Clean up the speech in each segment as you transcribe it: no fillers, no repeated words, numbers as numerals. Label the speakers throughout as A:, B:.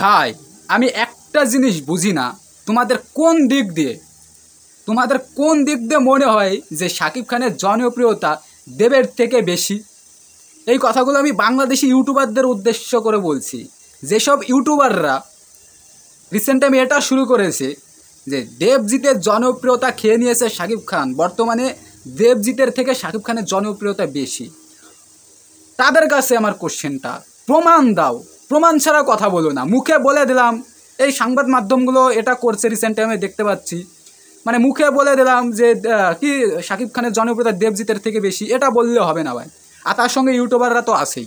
A: ভাই আমি একটা জিনিস বুঝি না, তোমাদের কোন দিক দিয়ে মনে হয় যে শাকিব খানের জনপ্রিয়তা দেবের থেকে বেশি? এই কথাগুলো আমি বাংলাদেশি ইউটিউবারদের উদ্দেশ্য করে বলছি। যেসব ইউটিউবাররা রিসেন্ট টাইমে এটা শুরু করেছে যে দেবজিতের জনপ্রিয়তা খেয়ে নিয়েছে শাকিব খান, বর্তমানে দেবজিতের থেকে শাকিব খানের জনপ্রিয়তা বেশি, তাদের কাছে আমার কোশ্চেনটা, প্রমাণ দাও। প্রমাণ ছাড়া কথা বলো না। মুখে বলে দিলাম, এই সংবাদ মাধ্যমগুলো এটা করছে রিসেন্ট টাইমে দেখতে পাচ্ছি, মানে মুখে বলে দিলাম যে কি শাকিব খানের জনপ্রিয়তা দেবজিতের থেকে বেশি, এটা বললে হবে না ভাই। আর তার সঙ্গে ইউটিউবাররা তো আছেই।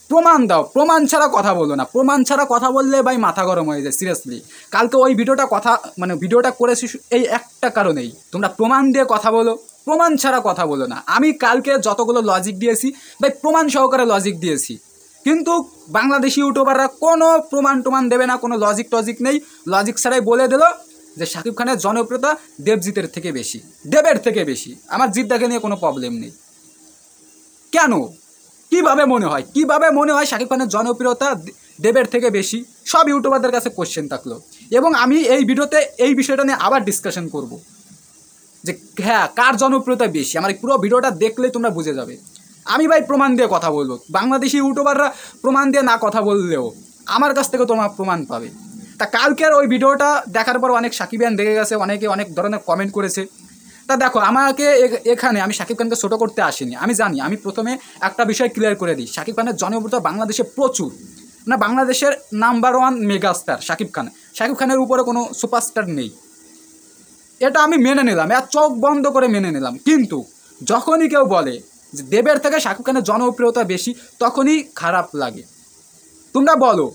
A: প্রমাণ দাও, প্রমাণ ছাড়া কথা বলো না। প্রমাণ ছাড়া কথা বললে ভাই মাথা গরম হয়ে যায় সিরিয়াসলি। কালকে ওই ভিডিওটা করেছি এই একটা কারণেই, তোমরা প্রমাণ দিয়ে কথা বলো, প্রমাণ ছাড়া কথা বলো না। আমি কালকে যতগুলো লজিক দিয়েছি ভাই প্রমাণ সহকারে লজিক দিয়েছি, কিন্তু বাংলাদেশি ইউটিউবাররা কোনো প্রমাণ দেবে না, কোনো লজিক নেই, লজিক ছাড়াই বলে দিল যে শাকিব খানের জনপ্রিয়তা দেবজিতের থেকে বেশি, দেবের থেকে বেশি। আমার জিদ্দাকে নিয়ে কোনো প্রবলেম নেই। কেন? কিভাবে মনে হয় শাকিব খানের জনপ্রিয়তা দেবের থেকে বেশি? সব ইউটিউবারদের কাছে কোশ্চেন থাকলো, এবং আমি এই ভিডিওতে এই বিষয়টা নিয়ে আবার ডিসকাশন করব যে হ্যাঁ কার জনপ্রিয়তা বেশি। আমার পুরো ভিডিওটা দেখলেই তোমরা বুঝে যাবে। আমি ভাই প্রমাণ দিয়ে কথা বলবো, বাংলাদেশি ইউটিউবাররা প্রমাণ দিয়ে না কথা বললেও আমার কাছ থেকে তোমরা প্রমাণ পাবে। তা কালকের ওই ভিডিওটা দেখার পর অনেক সাকিবিয়ান দেখে গেছে, অনেকে অনেক ধরনের কমেন্ট করেছে। তা দেখো, আমাকে এখানে আমি শাকিব খানকে ছোটো করতে আসিনি, আমি জানি। আমি প্রথমে একটা বিষয় ক্লিয়ার করে দিই, শাকিব খানের জনপ্রিয়তা বাংলাদেশে প্রচুর, মানে বাংলাদেশের নাম্বার 1 মেগাস্টার শাকিব খান। শাকিব খানের উপরে কোনো সুপারস্টার নেই, এটা আমি মেনে নিলাম, আর চোখ বন্ধ করে মেনে নিলাম। কিন্তু যখনই কেউ বলে যে দেবের থেকে শাকিব খানের জনপ্রিয়তা বেশি, তখনই খারাপ লাগে। তোমরা বলো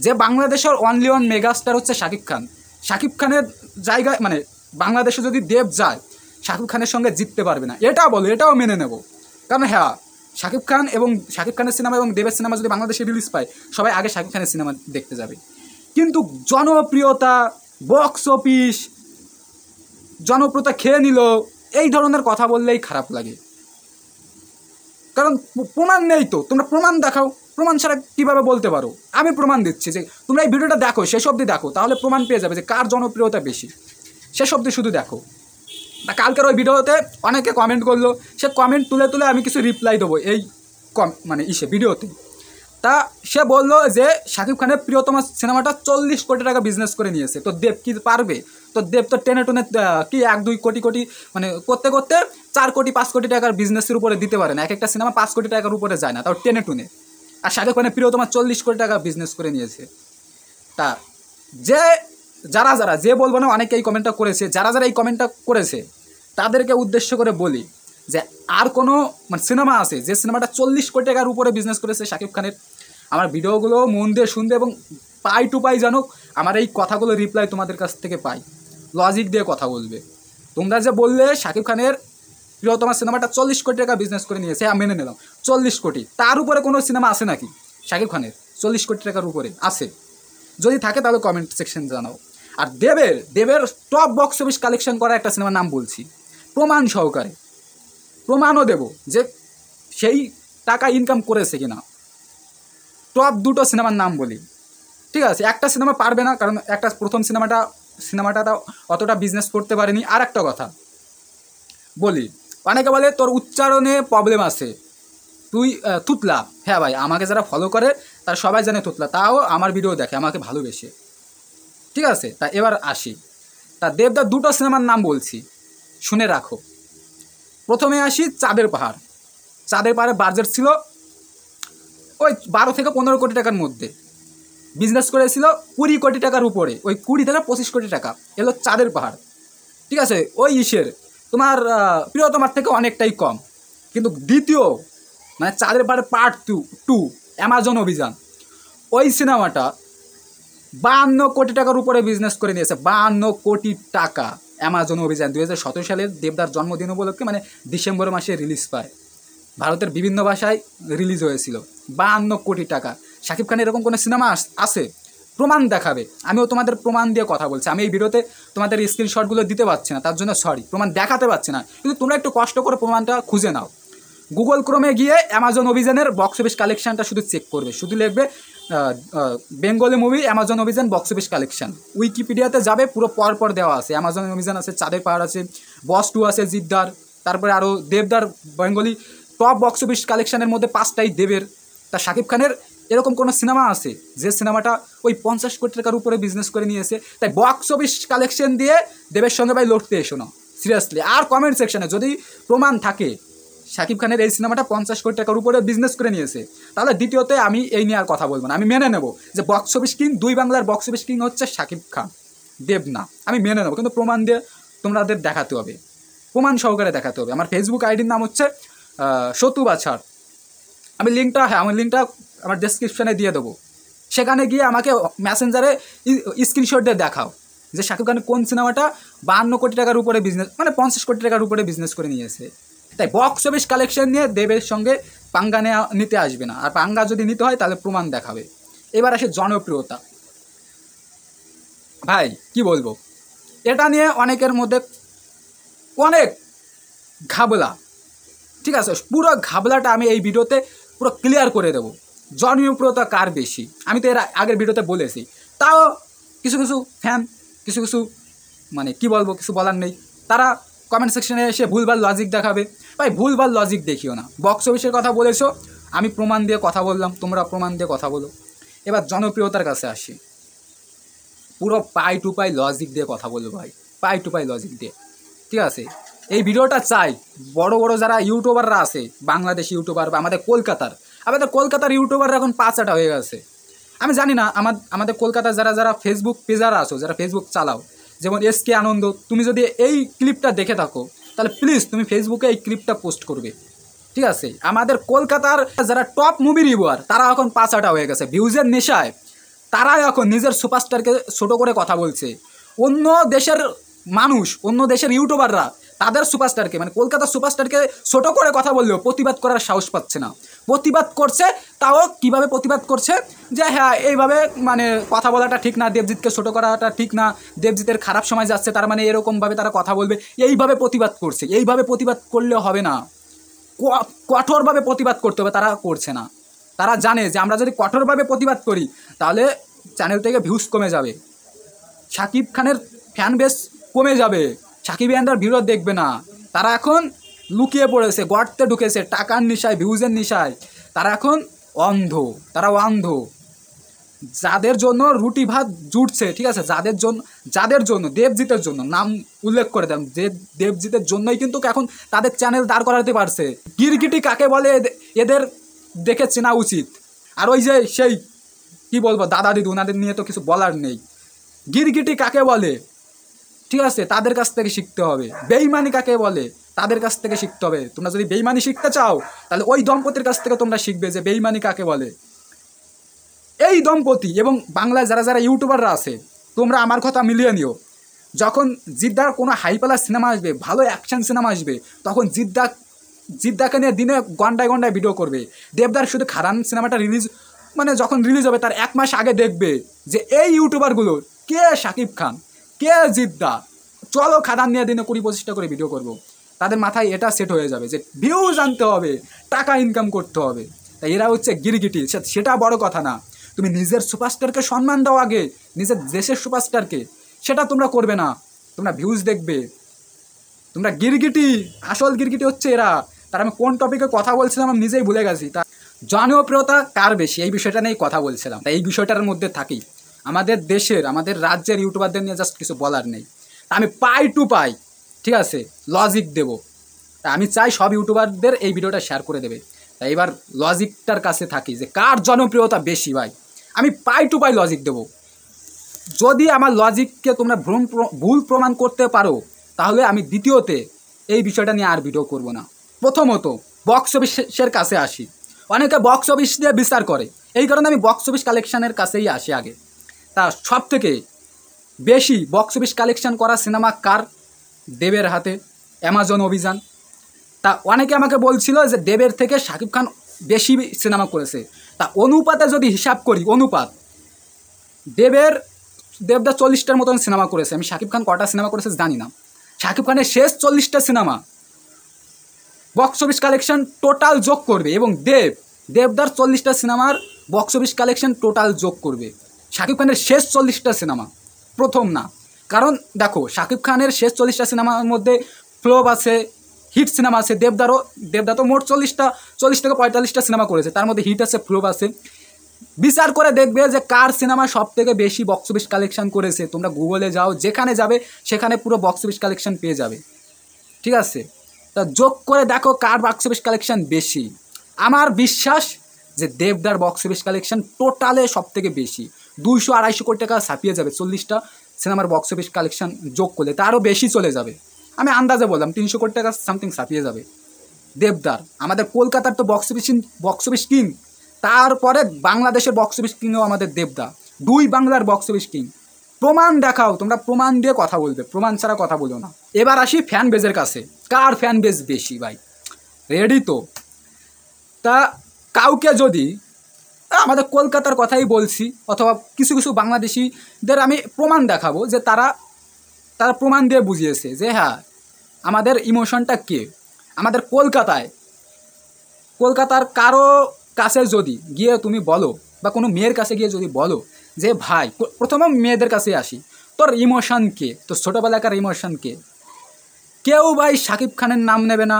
A: যে বাংলাদেশের অনলি 1 মেগাস্টার হচ্ছে শাকিব খান। শাকিব খানের জায়গায়, মানে বাংলাদেশে যদি দেব যায়, শাকিব খানের সঙ্গে জিততে পারবে না, এটা বলো, এটাও মেনে নেব। কারণ হ্যাঁ, শাকিব খান এবং শাকিব খানের সিনেমা এবং দেবের সিনেমা যদি বাংলাদেশে রিলিজ পায়, সবাই আগে শাকিব খানের সিনেমা দেখতে যাবে। কিন্তু জনপ্রিয়তা, বক্স অফিস, জনপ্রিয়তা খেয়ে নিল, এই ধরনের কথা বললেই খারাপ লাগে। কারণ প্রমাণ নেই তো, তোমরা প্রমাণ দেখাও। প্রমাণ ছাড়া কীভাবে বলতে পারো? আমি প্রমাণ দিচ্ছি, যে তোমরা এই ভিডিওটা দেখো, শেষ অবধি দেখো, তাহলে প্রমাণ পেয়ে যাবে যে কার জনপ্রিয়তা বেশি। শেষ অবধি শুধু দেখো। তা কালকের ওই ভিডিওতে অনেকে কমেন্ট করলো, সে কমেন্ট তুলে আমি কিছু রিপ্লাই দেবো এই ভিডিওতে। তা সে বললো যে শাকিব খানের প্রিয়তমা সিনেমাটা 40 কোটি টাকা বিজনেস করে নিয়েছে, তো দেব কি পারবে? তো দেব তো টেনে কি 1-2 কোটি মানে করতে 4 কোটি 5 কোটি টাকার বিজনেসের উপরে দিতে পারে না। এক একটা সিনেমা 5 কোটি টাকার উপরে যায় না, তাও টেনে। আর শাকিব খানের প্রিয়তমা 40 কোটি টাকা বিজনেস করে নিয়েছে। তা যারা যে বলবো না, অনেকে এই কমেন্টটা করেছে, যারা এই কমেন্টটা করেছে তাদেরকে উদ্দেশ্য করে বলি যে আর কোনো সিনেমা আছে যে সিনেমাটা 40 কোটি টাকার উপরে বিজনেস করেছে শাকিব খানের? আমার ভিডিওগুলো মন দিয়ে শুনবে এবং পাই টু পাই জানুক, আমার এই কথাগুলো রিপ্লাই তোমাদের কাছ থেকে পাই, লজিক দিয়ে কথা বলবে। তোমরা যে বললে শাকিব খানের প্রিয়তমা সিনেমাটা 40 কোটি টাকা বিজনেস করে নিয়েছে, হ্যাঁ মেনে নিলাম 40 কোটি। তার উপরে কোনো সিনেমা আছে নাকি শাকিব খানের 40 কোটি টাকার উপরে? আছে? যদি থাকে তাহলে কমেন্ট সেকশন জানাও। আর দেবের টপ বক্স অফিস কালেকশন করা একটা সিনেমার নাম বলছি, প্রমাণ সহকারে, প্রমাণও দেব যে সেই টাকা ইনকাম করেছে কিনা। টপ 2টো সিনেমার নাম বলি, ঠিক আছে? একটা সিনেমা পারবে না, কারণ প্রথম সিনেমাটা অতটা বিজনেস করতে পারেনি। আর একটা কথা বলি, অনেকে বলে তোর উচ্চারণে প্রবলেম আছে, তুই তুতলা। হ্যাঁ ভাই, আমাকে যারা ফলো করে তারা সবাই জানে তুতলা, তাও আমার ভিডিও দেখে, আমাকে ভালোবেসে, ঠিক আছে? তা এবার আসি, তা দেবদার 2টো সিনেমার নাম বলছি, শুনে রাখো। প্রথমে আসি চাঁদের পাহাড়। চাঁদের পাহাড়ের বাজেট ছিল ওই 12 থেকে 15 কোটি টাকার মধ্যে, বিজনেস করেছিল 20 কোটি টাকার উপরে, ওই 20 থেকে 25 কোটি টাকা এলো চাঁদের পাহাড়, ঠিক আছে? ওই তোমার প্রিয়তমার থেকে অনেকটাই কম। কিন্তু দ্বিতীয় মানে চাঁদের পাহাড়ের পার্ট 2 অ্যামাজন অভিযান, ওই সিনেমাটা 52 কোটি টাকার উপরে বিজনেস করে নিয়েছে। 52 কোটি টাকা অ্যামাজন অভিযান 2017 সালের দেবদার জন্মদিন উপলক্ষে, মানে ডিসেম্বর মাসে রিলিজ পায়, ভারতের বিভিন্ন ভাষায় রিলিজ হয়েছিল। 52 কোটি টাকা। শাকিব খানের এরকম কোনো সিনেমা আছে? প্রমাণ দেখাবে। আমিও তোমাদের প্রমাণ দিয়ে কথা বলছি। আমি এই ভিডিওতে তোমাদের স্ক্রিনশটগুলো দিতে পারছি না, তার জন্য সরি, প্রমাণ দেখাতে পারছি না। কিন্তু তোমরা একটু কষ্ট করে প্রমাণটা খুঁজে নাও। গুগল ক্রোমে গিয়ে অ্যামাজন অভিযানের বক্স অফিস কালেকশানটা শুধু চেক করবে, শুধু লিখবে বেঙ্গলি মুভি অ্যামাজন অভিযান বক্স অফিস কালেকশন, উইকিপিডিয়াতে যাবে, পুরো পরপর দেওয়া আছে। অ্যামাজন অভিযান আছে, চাঁদের পাহাড় আছে, বস 2 আছে, জিদ্দার, তারপরে আরও দেবদার বেঙ্গলি টপ বক্স অফিস কালেকশনের মধ্যে 5টাই দেবের। তা শাকিব খানের এরকম কোনো সিনেমা আছে যে সিনেমাটা ওই 50 কোটি টাকার উপরে বিজনেস করে নিয়েছে? তাই বক্স অফিস কালেকশন দিয়ে দেবের সঙ্গে ভাই লড়তে এসো না, সিরিয়াসলি। আর কমেন্ট সেকশনে যদি প্রমাণ থাকে শাকিব খানের এই সিনেমাটা 50 কোটি টাকার উপরে বিজনেস করে নিয়েছে, তাহলে দ্বিতীয়তে আমি এই নিয়ে আর কথা বলবো না। আমি মেনে নেব যে বক্স অফিস কিং, 2 বাংলার বক্স অফিস কিং হচ্ছে শাকিব খান, দেব না। আমি মেনে নেবো, কিন্তু প্রমাণ দিয়ে তোমাদের দেখাতে হবে, প্রমাণ সহকারে দেখাতে হবে। আমার ফেসবুক আইডির নাম হচ্ছে সতু বাছার। আমি লিঙ্কটা আমার ডেসক্রিপশানে দিয়ে দেবো। সেখানে গিয়ে আমাকে মেসেঞ্জারে স্ক্রিনশট দিয়ে দেখাও যে শাকিব খান কোন সিনেমাটা 52 কোটি টাকার উপরে বিজনেস, মানে 50 কোটি টাকার উপরে বিজনেস করে নিয়েছে। তাই বক্স অফিস কালেকশন নিয়ে দেবের সঙ্গে পাঙ্গা নিতে আসবে না, আর পাঙ্গা যদি নিতে হয় তাহলে প্রমাণ দেখাবে। এবার আসে জনপ্রিয়তা। ভাই কি বলবো, এটা নিয়ে অনেকের মধ্যে অনেক ঘাবলা, ঠিক আছে? পুরো ঘাবলাটা আমি এই ভিডিওতে পুরো ক্লিয়ার করে দেবো। জনপ্রিয়তা কার বেশি আমি তো এর আগের ভিডিওতে বলেছি, তাও কিছু কিছু ফ্যান, কিছু কিছু মানে কি বলবো, কিছু বলার নেই, তারা কমেন্ট সেকশনে এসে ভুলভাল লজিক দেখাবে। ভাই ভুলভাল লজিক দেখিও না। বক্স অফিসের কথা বলেছো, আমি প্রমাণ দিয়ে কথা বললাম, তোমরা প্রমাণ দিয়ে কথা বলো। এবার জনপ্রিয়তার কাছে আসি, পুরো পাই টু পাই লজিক দিয়ে কথা বলবো ভাই, পাই টু পাই লজিক দিয়ে, ঠিক আছে? এই ভিডিওটা চাই বড় বড় যারা ইউটিউবাররা আছে, বাংলাদেশি ইউটিউবার বা আমাদের কলকাতার ইউটিউবাররা এখন পাঁচাটা হয়ে গেছে। আমি জানি না আমাদের কলকাতার যারা ফেসবুক পেজার আছো, যারা ফেসবুক চালাও, যেমন SK আনন্দ, তুমি যদি এই ক্লিপটা দেখে থাকো তাহলে প্লিজ তুমি ফেসবুকে এই ক্লিপটা পোস্ট করবে, ঠিক আছে? আমাদের কলকাতার যারা টপ মুভি রিভিউয়ার তারা এখন পাঁচাটা হয়ে গেছে ভিউজের নেশায়। তারা এখন নিজের সুপারস্টারকে ছোট করে কথা বলছে। অন্য দেশের মানুষ, অন্য দেশের ইউটিউবাররা তাদের সুপারস্টারকে, মানে কলকাতার সুপারস্টারকে ছোট করে কথা বললেও প্রতিবাদ করার সাহস পাচ্ছে না। প্রতিবাদ করছে, তাও কিভাবে প্রতিবাদ করছে, যে হ্যাঁ এইভাবে মানে কথা বলাটা ঠিক না, দেবজিৎকে ছোট করাটা ঠিক না, দেবজিতের খারাপ সময় যাচ্ছে, তার মানে এরকমভাবে তারা কথা বলবে, এইভাবে প্রতিবাদ করছে। এইভাবে প্রতিবাদ করলে হবে না, কঠোরভাবে প্রতিবাদ করতে হবে, তারা করছে না। তারা জানে যে আমরা যদি কঠোরভাবে প্রতিবাদ করি তাহলে চ্যানেল থেকে ভিউজ কমে যাবে, শাকিব খানের ফ্যান বেস কমে যাবে, সাকিবিয়ানরা ভিডিও দেখবে না। তারা এখন লুকিয়ে পড়েছে, গর্তে ঢুকেছে, টাকার নেশায়, ভিউজের নেশায়। তারা এখন তারা অন্ধ। যাদের জন্য রুটি ভাত জুটছে, ঠিক আছে, যাদের জন্য দেবজিতের জন্য নাম উল্লেখ করে দেন, যে দেবজিতের জন্যই কিন্তু এখন তাদের চ্যানেল দাঁড় করাতে পারছে। গিরগিটি কাকে বলে এদের দেখে চেনা উচিত। আর ওই যে সেই কি বলবো দাদা দিদি, ওনাদের নিয়ে তো কিছু বলার নেই। গিরগিটি কাকে বলে, ঠিক আছে, তাদের কাছ থেকে শিখতে হবে। বেইমানি কাকে বলে, তাদের কাছ থেকে শিখতে হবে। তোমরা যদি বেইমানি শিখতে চাও তাহলে ওই দম্পতির কাছ থেকে তোমরা শিখবে যে বেইমানি কাকে বলে। এই দম্পতি এবং বাংলায় যারা ইউটিউবাররা আছে, তোমরা আমার কথা মিলিয়ে নিও। যখন জিদ্দার কোনো হাইপালা সিনেমা আসবে, ভালো অ্যাকশন সিনেমা আসবে, তখন জিদ্দাকে নিয়ে দিনে ঘন্টায় ভিডিও করবে। দেবদার শুধু খারান সিনেমাটা যখন রিলিজ হবে তার 1 মাস আগে দেখবে যে এই ইউটিউবারগুলো কে শাকিব খান, কে জিদ্দা, চলো খাদান নিয়ে দিনে 20-25টা করে ভিডিও করব। তাদের মাথায় এটা সেট হয়ে যাবে যে ভিউজ আনতে হবে, টাকা ইনকাম করতে হবে। তাই এরা হচ্ছে গিরগিটি, সেটা বড় কথা না। তুমি নিজের সুপারস্টারকে সম্মান দাও আগে, নিজের দেশের সুপারস্টারকে, সেটা তোমরা করবে না। তোমরা ভিউজ দেখবে, তোমরা গিরগিটি, আসল গিরগিটি হচ্ছে এরা। তার আমি কোন টপিকে কথা বলছিলাম আমি নিজেই ভুলে গেছি। তা জনপ্রিয়তা কার বেশি এই বিষয়টা নিয়েই কথা বলছিলাম। তাই এই বিষয়টার মধ্যে থাকি। আমাদের দেশের, আমাদের রাজ্যের ইউটিউবারদের নিয়ে জাস্ট কিছু বলার নেই। আমি পাই টু পাই, ঠিক আছে, লজিক দেব। তা আমি চাই সব ইউটিউবারদের এই ভিডিওটা শেয়ার করে দেবে। তাই এবার লজিকটার কাছে থাকি যে কার জনপ্রিয়তা বেশি। ভাই আমি পাই টু পাই লজিক দেব। যদি আমার লজিককে তোমরা ভুল প্রমাণ করতে পারো তাহলে আমি দ্বিতীয়তে এই বিষয়টা নিয়ে আর ভিডিও করব না। প্রথমত বক্স অফিসের কাছে আসি। অনেকে বক্স অফিস দিয়ে বিচার করে, এই কারণে আমি বক্স অফিস কালেকশানের কাছেই আসি আগে। তা সব থেকে বেশি বক্স অফিস কালেকশন করা সিনেমা কার? দেবের হাতে, অ্যামাজন অভিযান। তা অনেকে আমাকে বলছিল যে দেবের থেকে শাকিব খান বেশি সিনেমা করেছে। তা অনুপাতে যদি হিসাব করি, অনুপাত, দেবদা 40টার মতন সিনেমা করেছে। আমি শাকিব খান কটা সিনেমা করেছে জানি না। শাকিব খানের শেষ 40টা cinema box office collection total যোগ করবে এবং দেবদার 40টা সিনেমার বক্স অফিস কালেকশন টোটাল যোগ করবে। শাকিব খানের শেষ 40টা সিনেমা, প্রথম না, কারণ দেখো শাকিব খানের শেষ 40টা সিনেমার মধ্যে ফ্লপ আছে, হিট সিনেমা আছে। দেবদা তো মোট 40 থেকে 45টা সিনেমা করেছে, তার মধ্যে হিট আছে, ফ্লপ আছে। বিচার করে দেখবে যে কার সিনেমা সব থেকে বেশি বক্স অফিস কালেকশন করেছে। তোমরা গুগলে যাও, যেখানে যাবে সেখানে পুরো বক্স অফিস কালেকশন পেয়ে যাবে, ঠিক আছে? তা যোগ করে দেখো কার বক্স অফিস কালেকশন বেশি। আমার বিশ্বাস যে দেবদার বক্স অফিস কালেকশন টোটালে সব থেকে বেশি, 200-250 কোটি টাকা ছাপিয়ে যাবে। 40টা সিনেমার বক্স অফিস কালেকশন যোগ করলে তারও বেশি চলে যাবে। আমি আন্দাজে বললাম 300 কোটি টাকা সামথিং ছাপিয়ে যাবে দেবদার। আমাদের কলকাতার তো বক্স অফিস কিং, তারপরে বাংলাদেশের বক্স অফিস কিংও আমাদের দেবদা, 2 বাংলার বক্স অফিস কিং। প্রমাণ দেখাও, তোমরা প্রমাণ দিয়ে কথা বলবে, প্রমাণ ছাড়া কথা বলো না। এবার আসি ফ্যান বেজের কাছে, কার ফ্যান বেজ বেশি ভাই? রেডি তো? তা কাউকে যদি, আমাদের কলকাতার কথাই বলছি, অথবা কিছু কিছু বাংলাদেশিদের আমি প্রমাণ দেখাবো যে তারা প্রমাণ দিয়ে বুঝিয়েছে যে হ্যাঁ আমাদের ইমোশনটা কে। আমাদের কলকাতার কারো কাছে যদি গিয়ে তুমি বলো, বা কোনো মেয়ের কাছে গিয়ে যদি বলো যে ভাই, প্রথমে মেয়েদের কাছে আসি, তোর ইমোশন কে, তোর ছোটোবেলাকার ইমোশন কে? কেউ ভাই শাকিব খানের নাম নেবে না,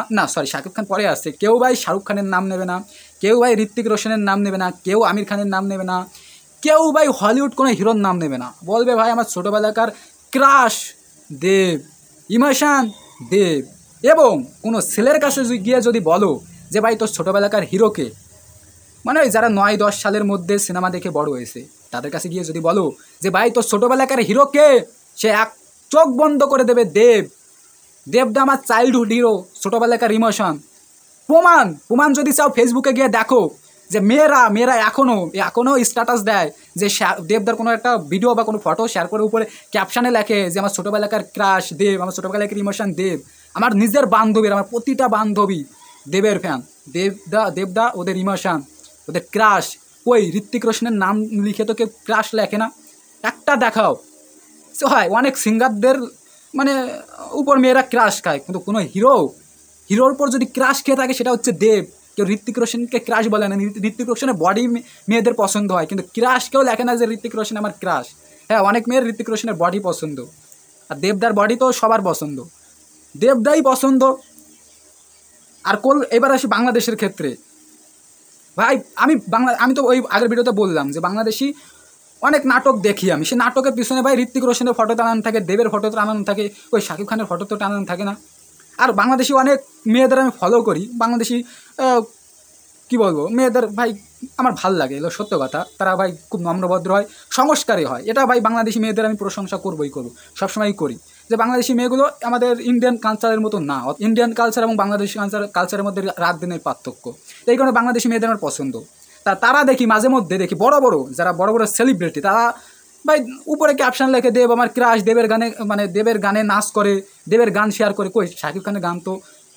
A: শাকিব খান পরে আসছে। কেউ ভাই শাহরুখ খানের নাম নেবে না, কেউ ভাই ঋত্বিক রোশনের নাম নেবে না, কেউ আমির খানের নাম নেবে না, কেউ ভাই হলিউড কোনো হিরোর নাম নেবে না। বলবে ভাই আমার ছোটোবেলাকার ক্রাশ দেব, ইমোশন দেব। এবং কোনো ছেলের কাছে গিয়ে যদি বলো যে ভাই তোর ছোটোবেলাকার হিরোকে, মানে যারা 9-10 সালের মধ্যে সিনেমা দেখে বড় হয়েছে, তাদের কাছে গিয়ে যদি বলো যে ভাই তোর ছোটোবেলাকার হিরোকে, সে এক চোখ বন্ধ করে দেবে দেবদা আমার চাইল্ডহুড হিরো, ছোটোবেলাকার ইমোশন। প্রমাণ যদি চাও ফেসবুকে গিয়ে দেখো যে মেয়েরা এখনও স্ট্যাটাস দেয় যে দেবদার কোনো একটা ভিডিও বা কোনো ফটো শেয়ার করে উপরে ক্যাপশানে লেখে যে আমার ছোটোবেলাকার ক্রাশ দেব, আমার ছোটোবেলাকার ইমোশন দেব। আমার নিজের বান্ধবীর, আমার প্রতিটা বান্ধবী দেবের ফ্যান। দেবদা ওদের ইমোশন, ওদের ক্রাশ। কই ঋত্বিক রোশনের নাম লিখে তো কেউ ক্রাশ লেখে না, একটা দেখাও। সে হয় অনেক সিঙ্গারদের মানে উপর মেয়েরা ক্রাশ খায়, কিন্তু কোনো হিরোর উপর যদি ক্রাশ খেয়ে থাকে সেটা হচ্ছে দেব। কেউ ঋত্বিক রোশনকে ক্রাশ বলে না। ঋত্বিক রোশনের বডি মেয়েদের পছন্দ হয়, কিন্তু ক্রাশ কেউ লেখে না যে ঋত্বিক রোশন আমার ক্রাশ। হ্যাঁ, অনেক মেয়ের ঋত্বিক রোশনের বডি পছন্দ, আর দেবদার বডি তো সবার পছন্দ, দেবদাই পছন্দ। আর এবার আসি বাংলাদেশের ক্ষেত্রে। ভাই আমি তো ওই আগের ভিডিওতে বললাম যে বাংলাদেশি অনেক নাটক দেখি আমি, সে নাটকের পিছনে ভাই ঋত্বিক রোশনের ফটো টানানো থাকে, দেবের ফটো টানানো থাকে, ওই শাকিব খানের ফটো তো টানানো থাকে না। আর বাংলাদেশি অনেক মেয়েদের আমি ফলো করি, বাংলাদেশি কি বলবো, মেয়েদের ভাই আমার ভাল লাগে, এগুলো সত্য কথা। তারা ভাই খুব নম্রভদ্র হয়, সংস্কারী হয়, এটা ভাই বাংলাদেশি মেয়েদের আমি প্রশংসা করবো, সবসময়ই করি। যে বাংলাদেশি মেয়েগুলো আমাদের ইন্ডিয়ান কালচারের মতো না। ইন্ডিয়ান কালচার এবং বাংলাদেশি কালচারের মধ্যে রাত দিনের পার্থক্য, এই কারণে বাংলাদেশি মেয়েদের আমার পছন্দ। তারা দেখি মাঝে মধ্যে দেখি বড় বড় সেলিব্রিটি, তারা ভাই উপরে ক্যাপশন লেখে দেব আমার ক্রাশ, দেবের গানে নাচ করে, দেবের গান শেয়ার করে। কই শাকিব খানের গান তো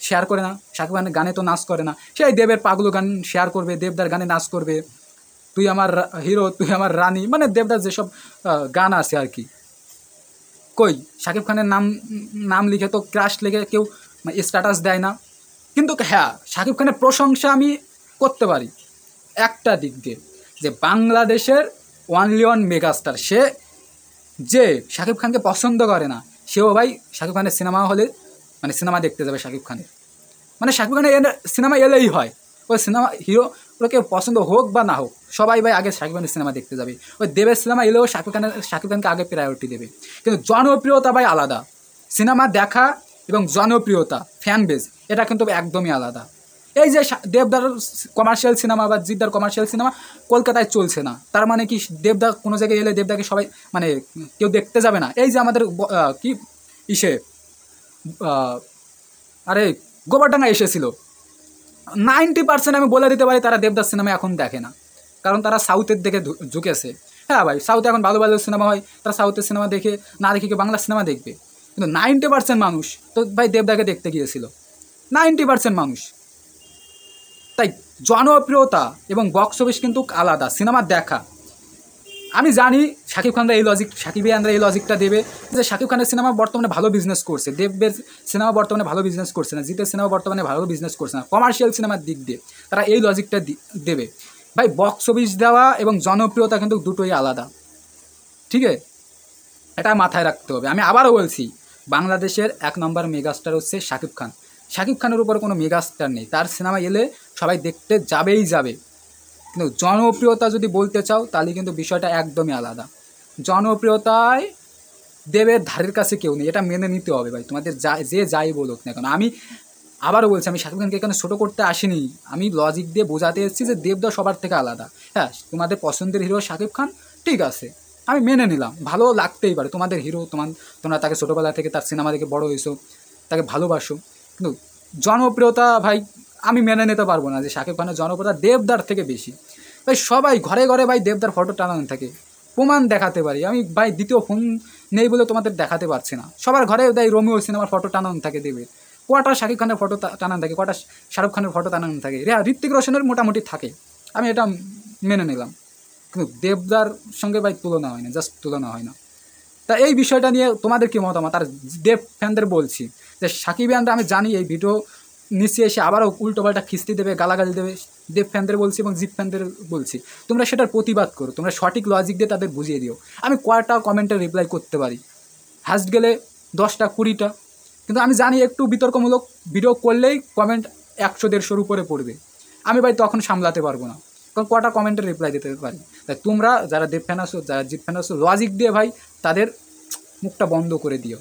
A: শেয়ার করে না, শাকিব খানের গানে তো নাচ করে না, সেই দেবের পাগলু গান শেয়ার করবে, দেবদার গানে নাচ করবে, তুই আমার হিরো তুই আমার রানী, মানে দেবদার যেসব গান আছে আর কি। কই শাকিব খানের নাম লিখে তো ক্রাশ লিখে কেউ স্ট্যাটাস দেয় না। কিন্তু হ্যাঁ, শাকিব খানের প্রশংসা আমি করতে পারি একটা দিক দিয়ে, যে বাংলাদেশের ওয়ানলি ওয়ান মেগাস্টার, সে যে শাকিব খানকে পছন্দ করে না, সেও ভাই শাকিব খানের সিনেমা হলে সিনেমা দেখতে যাবে। শাকিব খানের শাকিব খানের সিনেমা এলেই হয়, ওই সিনেমা হিরো ওকে পছন্দ হোক বা না হোক, সবাই ভাই আগে শাকিব খানের সিনেমা দেখতে যাবে। ওই দেবের সিনেমা এলেও শাকিব খানকে আগে প্রায়োরিটি দেবে। কিন্তু জনপ্রিয়তা ভাই আলাদা, সিনেমা দেখা এবং জনপ্রিয়তা, ফ্যান বেজ, এটা কিন্তু একদমই আলাদা। এই যে দেবদার কমার্শিয়াল সিনেমা বা জিদ্দার কমার্শিয়াল সিনেমা কলকাতায় চলছে না, তার মানে কি দেবদা কোনো জায়গায় এলে দেবদাকে সবাই কেউ দেখতে যাবে না? এই যে আমাদের কি আরে গোবরডাঙ্গা এসেছিল, 90% আমি বলে দিতে পারি তারা দেবদাস সিনেমা এখন দেখে না, কারণ তারা সাউথের দিকে ঝুঁকেছে। হ্যাঁ ভাই, সাউথে এখন ভালো সিনেমা হয়, তারা সাউথের সিনেমা দেখে না দেখে কেউ বাংলা সিনেমা দেখবে। কিন্তু 90% মানুষ তো ভাই দেবদাকে দেখতে গিয়েছিল, 90% মানুষ। তাই জনপ্রিয়তা এবং বক্স অফিস কিন্তু আলাদা, সিনেমা দেখা। আমি জানি শাকিব এই লজিকটা দেবে যে শাকিব খানের সিনেমা বর্তমানে ভালো বিজনেস করছে, দেবের সিনেমা বর্তমানে ভালো বিজনেস করছে না, জিতের সিনেমা বর্তমানে ভালো বিজনেস করছে না, কমার্শিয়াল সিনেমার দিক দিয়ে তারা এই লজিকটা দেবে। ভাই বক্স অফিস দেওয়া এবং জনপ্রিয়তা কিন্তু দুটোই আলাদা, ঠিক আছে? এটা মাথায় রাখতে হবে। আমি আবারও বলছি, বাংলাদেশের 1 নম্বর মেগাস্টার হচ্ছে শাকিব খান। শাকিব খানের উপর কোনো মেগাস্টার নেই, তার সিনেমা এলে সবাই দেখতে যাবেই যাবে। কিন্তু জনপ্রিয়তা যদি বলতে চাও তাহলে কিন্তু বিষয়টা একদমই আলাদা। জনপ্রিয়তায় দেবের ধারের কাছে কেউ নেই, এটা মেনে নিতে হবে ভাই, তোমাদের যে যাই বলুক না কেন। আমি আবারও বলছি, আমি শাকিব খানকে এখানে ছোটো করতে আসিনি, আমি লজিক দিয়ে বোঝাতে এসেছি যে দেবদা সবার থেকে আলাদা। হ্যাঁ, তোমাদের পছন্দের হিরো শাকিব খান, ঠিক আছে, আমি মেনে নিলাম, ভালো লাগতেই পারে, তোমাদের হিরো, তোমরা তাকে ছোটোবেলা থেকে তার সিনেমা দেখে বড় হয়েছো, তাকে ভালোবাসো। কিন্তু জনপ্রিয়তা ভাই আমি মেনে নিতে পারবো না যে শাকিব খানের জনপ্রিয়তা দেবদার থেকে বেশি। ভাই সবাই ঘরে ঘরে ভাই দেবদার ফটো টানানো থাকে, প্রমাণ দেখাতে পারি আমি ভাই, দ্বিতীয় ফোন নেই বলে তোমাদের দেখাতে পারছি না। সবার ঘরে দেয় রোমিও সিনেমার ফটো টানানো থাকে দেবের, কটা শাকিব খানের ফটো টানানো থাকে, কটা শাহরুখ খানের ফটো টানানো থাকে, ঋত্বিক রোশনের মোটামুটি থাকে, আমি এটা মেনে নিলাম। কিন্তু দেবদার সঙ্গে ভাই তুলনা হয় না, জাস্ট তুলনা হয় না। তা এই বিষয়টা নিয়ে তোমাদের কী মতামত? আর দেব ফ্যানদের বলছি যে সাকিবিয়ানরা, আমি জানি এই ভিডিও নিচে এসে আবারও উল্টোপাল্টা খিস্তি দেবে, গালাগালি দেবে, দেব ফ্যানদের বলছি এবং জিপ ফ্যানদের বলছি, তোমরা সেটার প্রতিবাদ করো, তোমরা সঠিক লজিক দিয়ে তাদের বুঝিয়ে দিও। আমি কয়টা কমেন্টে রিপ্লাই করতে পারি, হাস্ট গেলে 10টা 20টা, কিন্তু আমি জানি একটু বিতর্কমূলক ভিডিও করলেই কমেন্ট 100-150-র উপরে পড়বে, আমি ভাই তখন সামলাতে পারবো না, কারণ কটা কমেন্টের রিপ্লাই দিতে পারি। তাই তোমরা যারা দেব ফ্যান আসো, যারা জিৎ ফ্যান আসো, লজিক দিয়ে ভাই তাদের মুখটা বন্ধ করে দিও।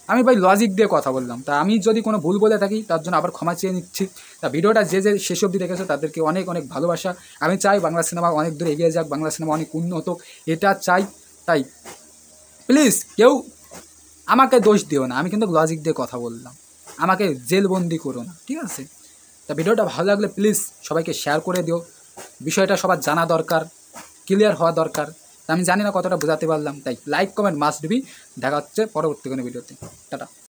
A: আমি ভাই লজিক দিয়ে কথা বললাম, তা আমি যদি কোনো ভুল বলে থাকি তার জন্য আবার ক্ষমা চেয়ে নিচ্ছি। তা ভিডিওটা যে শেষ অবধি দেখেছো তাদেরকে অনেক অনেক ভালোবাসা। আমি চাই বাংলা সিনেমা অনেক দূর এগিয়ে যাক, বাংলা সিনেমা অনেক উন্নত হোক, এটা চাই। তাই প্লিজ কেউ আমাকে দোষ দিও না, আমি কিন্তু লজিক দিয়ে কথা বললাম, আমাকে জেলবন্দি করো না, ঠিক আছে? তা ভিডিওটা ভালো লাগলে প্লিজ সবাইকে শেয়ার করে দিও, বিষয়টা সবার জানা দরকার, ক্লিয়ার হওয়া দরকার। তা আমি জানি না কতটা বোঝাতে পারলাম, তাই লাইক কমেন্ট মাস্ট বি। দেখা হচ্ছে পরবর্তী কোনো ভিডিওতে। টাটা।